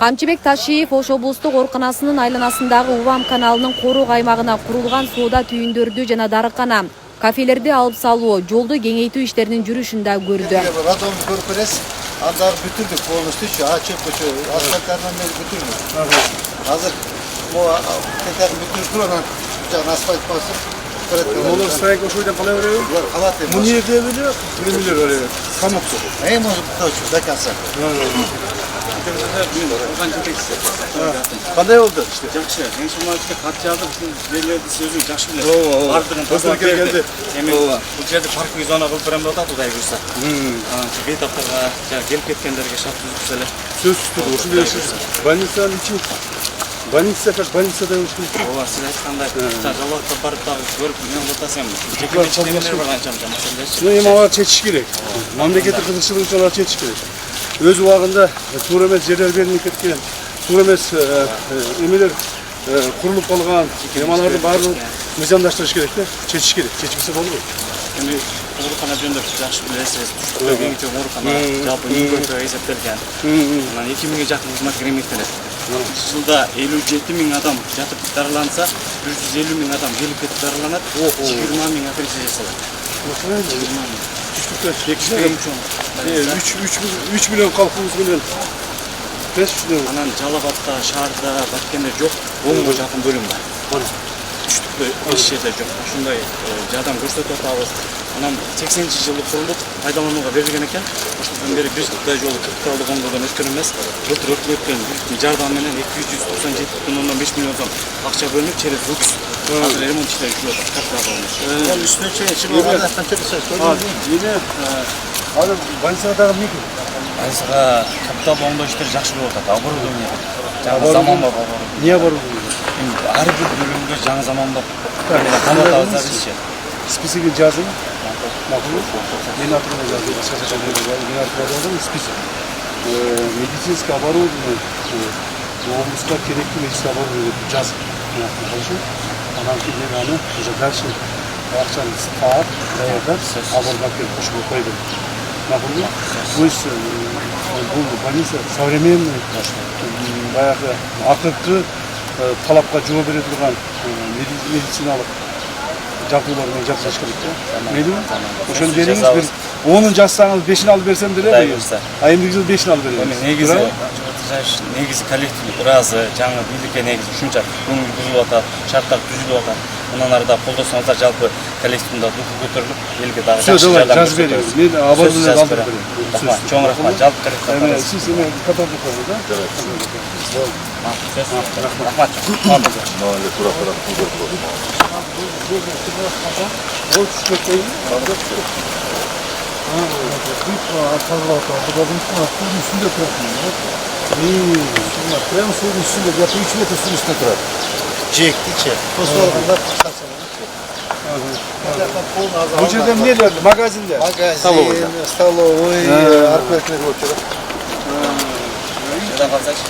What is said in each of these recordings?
Камчыбек Ташиев Ош облустук ооруканасынын айланасындагы Увам каналынын коруу аймагына курулган соода түйүндөрдү жана дарыкана, кафелерди алып салуу, жолду кеңейтүү иштеринин жүрүшүн да көрдү. Радон көрүп бересиз, андарды бүтүрдүк полностью, ачып асфальттардан бери бүтүрдүк. Азыр могу тетегин бүтүрүп туруп, анан жана асфальт басып, Олар страйк ошойдан калай береби? булар калат эми. Эмне беле? Эмнелер береби? Камакта. Может точно до конца. Кандай болду иште? Жакшы. Мен шумачка кат жазып, жерлерди сөзүн жакшы билет. Бардыгын тазалап берди. Эми бул жерде парковый зона кылып берем деп атат, Кудай буйрса. Бейтаптарга келип кеткендерге шарт түзүп эле. Сөзсүз түрдө ушул беришиз. Больницанын ичи больница как больницада ушул. Ооба, сиз айткандай жалоатка барып дагы көрүп мен отасам. Жекеменчик немелер бар анча-мынча маселелер. Эми ага чечиш керек. Мамлекеттик кызыкчылык үчүн ага чечиш керек. Өз убагында туура эмес жерлер берилип кеткен, туура эмес эмелер курулуп калган, эмаларды баарын мыйзамдаштырыш керек да, чечиш керек, чечпесе болбойт. Эми оорукана жөнүндө жакшы билесиз, түштүктө кеңейтүү оорукана жалпы миңгөккө эсептелген. Анан 2000ге жакын кызмат кызметтелет. Жылда 57.000 адам жатып дарыланса, 150.000 адам келип кетип дарыланат, 20.000 операция жасалат. Түштүктө экиси 3 миллион калкыбыз менен 500 миллион. Анан Жалал-Абадта, Шаарда, Баткенде жок, 10га жакын бөлүм бар. Түштүктө эч жерде жок. Ушундай жардам көрсөтүп атабыз. Анан 80-жылы курулуп, пайдаланууга берилген экен. Ошондон бери бир жылдай жолу капиталдык оңдодон өткөн эмес. Былтыр өкмөттөн жардам менен 297,5 миллион сом акча бөлүнүп, через ЗУКС азыр ремонт иштери жүрүп атат. Капиталдык Üstüne çekip orada kança kısa Эми азыр больницага дагы эмне керек? Айсыга капиталдык оңдоо иштери жакшы болуп атат. Оборудование жаңы заманбап оборудование. Эмне оборудование? Ар бир бөлүмгө жаңы заманбап каматабыз бизчи. Списоги жазың. Макулбу? Мен атымда жаздым. Башкача мен атымда жаздым список. Медицинское оборудование, облуска керектүү медицинское оборудование жазып. Хорошо? Анан кейін аны уже дальше акчаны таап, даярдап, абордап келип кошуп койдум. Макулбу? То есть бул больница современный, баягы акыркы талапка жооп бере турган медициналык жабдуулар менен жабдыш керек да. Мейлиби? Ошону бериңиз, бир 10-ун жазсаңыз 5-ин алып берсем деле, а эмдиги жыл 5-ин алып берем. Негизи коллектив бираз жаңы бийликке негизи ушунча көңүл бурулуп атат, шарттар түзүлүп атат. Мындан ары да колдосоңуздар жалпы коллективдин да духу көтөрүлүп, элге дагы жакшы жардам жазып бериңиз. Мен оборудование алып берем. Рахмат, чоң рахмат. Жалпы коллективге. Сиз эме каталып койдуңуз да? Рахмат. Ол түшүп койдум. Üstünde bırakmıyor. Prema suyun üstünde, yapı 3 metre suyun üstünde durar. Çekti çek. Fosforunda Bu жерде ne derdi? Magazinde. Magazin, столовый, арпетный көчөрөт. Жада калсачы.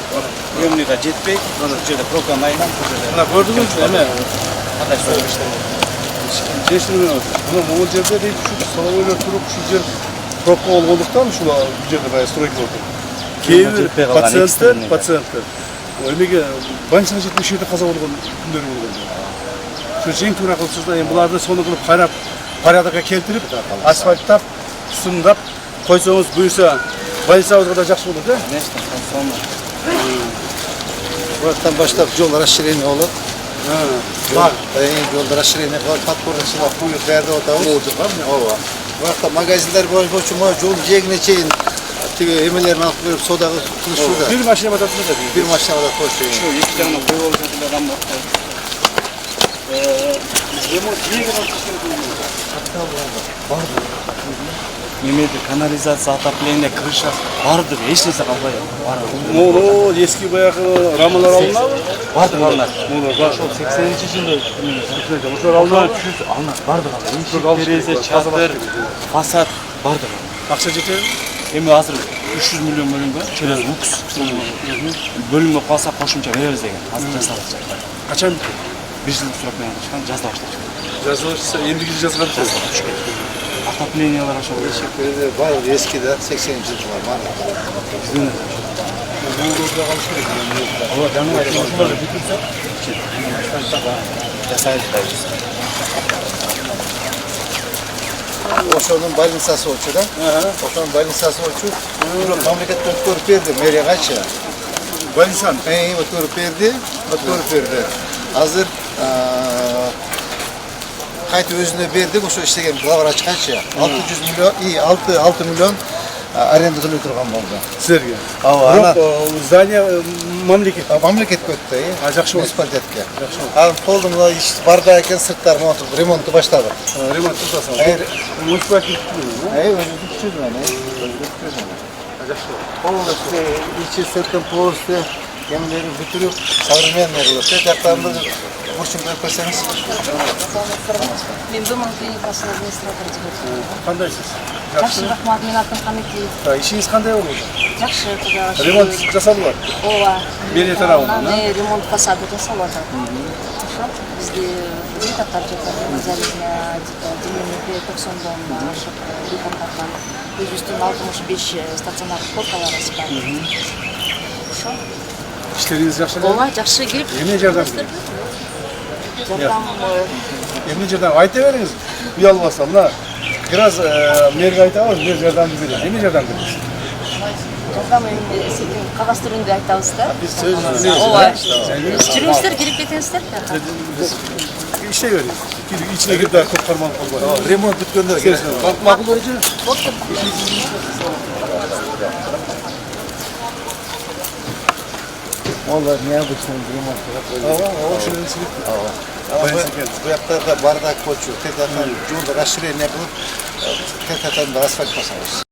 Өмүнүгө жетпей, бул жерде программа айынан бул жерде. Мына көрдүңүзбү? Эме кандай союп иштеп жештирген атат. Мына бул жерде дейт, ушу столовойлор туруп, ушу жер пробка болгондуктан ушул жерде баягы стройка болуп. Кейбир пациенттер эмеге больницага жетпей ушул жерде каза болгон күндөр болгон. Ошо жең туура кылсыз да, эми буларды сону кылып кайрап, порядокко келтирип, асфальттап, сымдап койсоңуз буюрса, больницабызга да жакшы болот, э? Конечно, сону. Buradan başlap yol расширение болот. Yolda расширение кылып, подпорный сылап куюп берди атабыз. Ооба. Buradan magazinler boş жол жегине чейин тиги эмелерин алып берип, содага кылышууда. Бир машина бататында да. Бир машинада коюшууда. Ошо эки жагынан бой болуп жаткан адам бар. Немеде канализация, отопление, крыша бардык, эч нерсе калбай бардык. Моно эски баягы рамалар алынабы? Бардык алынат. Ошол 80-жылы ошол алынат. алынат, бардык алынат. Терезе, чатыр, фасад бардык. Акча жетеби? Эми азыр 300 миллион бөлүнгөн, через ЗУКС бөлүнгө калса кошумча беребиз деген. Азыр жасалып жатат. Качан? Bir жылдык срок менен чыккан, жазда башташат. Жазылышса эмдиги жазган Отоплениялар ошол Бар eski de 80 жылдар бар. orada kalış gerek. Ama canım şunları bitirsek Oşonun balinsası olçu da. Oşonun balinsası olçu. Mamlaket doktor verdi. Meriye kaç ya? Balisan. Doktor verdi. Doktor verdi. Hazır kayıt özüne verdi. Bu şu işlegen bular açkaç ya. 600 milyon, iyi 6 milyon arenda kılıp oturgan boldu. Sizlerge. Ava ana. Здание мамлекет. Mamlaket köttü. Жақсы болды. Municipalitetke. Al Poldomda iş barda eken sırtlarına oturdu. Remontu başladı. Ремонт жасасың. Hayır. Муниципалитет. Özü küçüldü ben. Жақсы. Полностью içi sırtın polностью gemileri bitirip современный olur. Tekrar burçun koysanız. Мен думам, клиникасының администраторы деп. Қандайсыз? Жақсы, рахмат, мен атым Хамекеев. Ишіңіз қандай болды? Жақсы, құдай ашып. Ремонт жасалды бар. Ооба. Берия тарабынан, Ремонт фасады жасалып жатыр. Хорошо. Бизде зейнеткер жатыр, залезня, демемепе 90 домна ашып, ремонттардан. Өзүбүздүн 65 стационар койкалар бар. Хорошо. İşleriniz жақсы эле? Ооба, жакшы келип. Эмне жардам керек? Жардам Эмне жардам? Айта бериңиз. Уялбастан, мына biraz мэрге айтабыз, мэр жардамды берет. Эмне жардам керек? жардам эми сиздин кагаз түрүндө айтабыз да. Biz sözümüzü Ооба. Жүрүңүздөр, кирип кетиңиздер. İşe veriyoruz. İçine girip daha çok karman kollar. remont bitkenler gerek. Makul önce. Onlar niye bütün remont yapıyor? O şöyle silip. Bu yaklarda bardak koçu, tekrardan yolda aşırı ne bulup tekrardan da asfalt basamız.